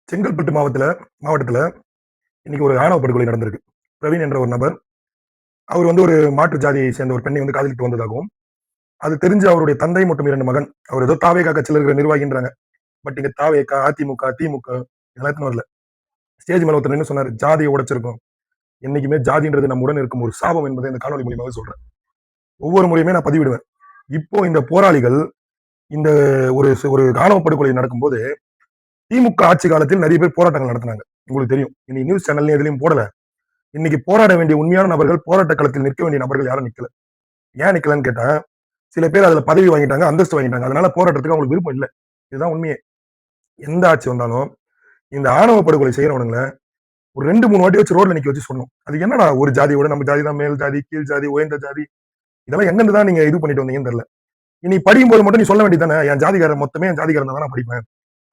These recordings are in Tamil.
செங்கல்பட்டு மாவட்டத்துல இன்னைக்கு ஒரு ஆணவ படுகொலை நடந்திருக்கு. பிரவீன் என்ற ஒரு நபர், அவர் வந்து ஒரு மாற்று ஜாதியை சேர்ந்த ஒரு பெண்ணை வந்து காதலித்து வந்ததாகவும், அது தெரிஞ்சு அவருடைய தந்தை மற்றும் 2 மகன், அவர் ஏதோ தாவேகா கட்சியில இருக்கிற நிர்வாகின்றாங்க. பட் இங்க தாவேகா, அதிமுக, திமுக எல்லாத்துக்கும் வரல. ஸ்டேஜ் மேல ஒருத்தர் நின்னு சொன்னாரு, "ஜாதிய உடைச்சிருக்கோம். என்னைக்குமே ஜாதின்றது நம்முடன் இருக்கும் ஒரு சாபம்" என்பதை இந்த காணொலி மூலியமாவே சொல்றேன். ஒவ்வொரு முறையுமே நான் பதிவிடுவேன். இப்போ இந்த போராளிகள் இந்த ஒரு ஆணவ படுகொலை நடக்கும்போது, திமுக ஆட்சி காலத்தில் நெறைய பேர் போராட்டங்கள் நடத்துனாங்க. உங்களுக்கு தெரியும். இன்னைக்கு நியூஸ் சேனல்லயும் எதுலயும் போடல. இன்னைக்கு போராட வேண்டிய உண்மையான நபர்கள், போராட்ட களத்தில் நிற்க வேண்டிய நபர்கள் யாரும் நிக்கல. ஏன் நிக்கலன்னு கேட்டா, சில பேர் அதுல பதவி வாங்கிட்டாங்க, அந்தஸ்து வாங்கிட்டாங்க. அதனால போராட்டத்துக்கு அவங்களுக்கு விருப்பம் இல்ல. இதுதான் உண்மையே. எந்த ஆட்சி வந்தாலும், இந்த ஆணவ படுகொலை செய்றவனுங்கள ஒரு 2, 3 வாட்டி வச்சு ரோட்ல நிக்க வச்சு சொல்லணும். அது என்னடா ஒரு ஜாதியோட நம்ம ஜாதி தான் மேல் ஜாதி, கீழ் ஜாதி, உயர்ந்த ஜாதி. இதெல்லாம் எங்கிருந்து தான் நீங்க இது பண்ணிட்டு வந்தீங்கன்னு தெரியல. நீ படிக்கும்போது மட்டும் நீ சொல்ல வேண்டியது தானே, என் ஜாதிக்காரன் மொத்தமே என் ஜாதிக்காரன் தான் நான் படிப்பேன்.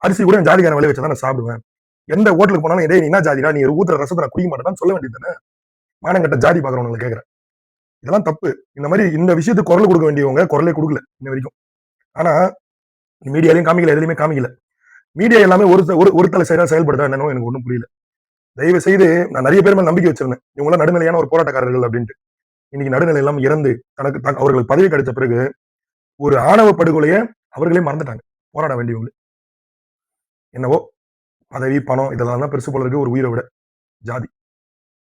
அரிசி கூட என் ஜாதிக்காரன் விளைய வச்சா தான் நான் சாப்பிடுவேன். எந்த ஹோட்டலுக்கு போனாலும், "டேய் நீ என்ன ஜாதிடா? நீ ஊத்துற ரசத்த நான் குடிக்க மாட்டேனான்னு" சொல்ல வேண்டியது தானே. மானங்கெட்ட ஜாதி பார்க்குறவனுங்கள கேட்கிறேன். இதெல்லாம் தப்பு. இந்த மாரி இந்த விஷயத்துக்கு குரல் குடுக்க வேண்டியவங்க குரலே குடுக்கல இன்ன வரைக்கும். ஆனா மீடியாலயும் காமிக்கல, எதுலயுமே காமிக்கல. மீடியா எல்லாமே ஒரு தல சைடா செயல்படுதா என்னன்னு எனக்கு ஒண்ணும் புரியல. தயவு செய்து நான் நெறைய பேர் மேல நம்பிக்கை வச்சிருந்தேன். இவங்கலாம் நடுநிலையான ஒரு போராட்டக்காரர்கள் அப்டின்ட்டு. இன்னைக்கு நடுநிலை இல்லாம இறந்து அவர்களுக்கு பதவி கிடைச்ச பிறகு ஒரு ஆணவ படுகொலைய அவர்களே மறந்துட்டாங்க. போராட வேண்டியவங்க. என்னவோ பதவி, பணம் இதெல்லாம் தான் பெருசு போல இருக்கு ஒரு உயிர விட. ஜாதி.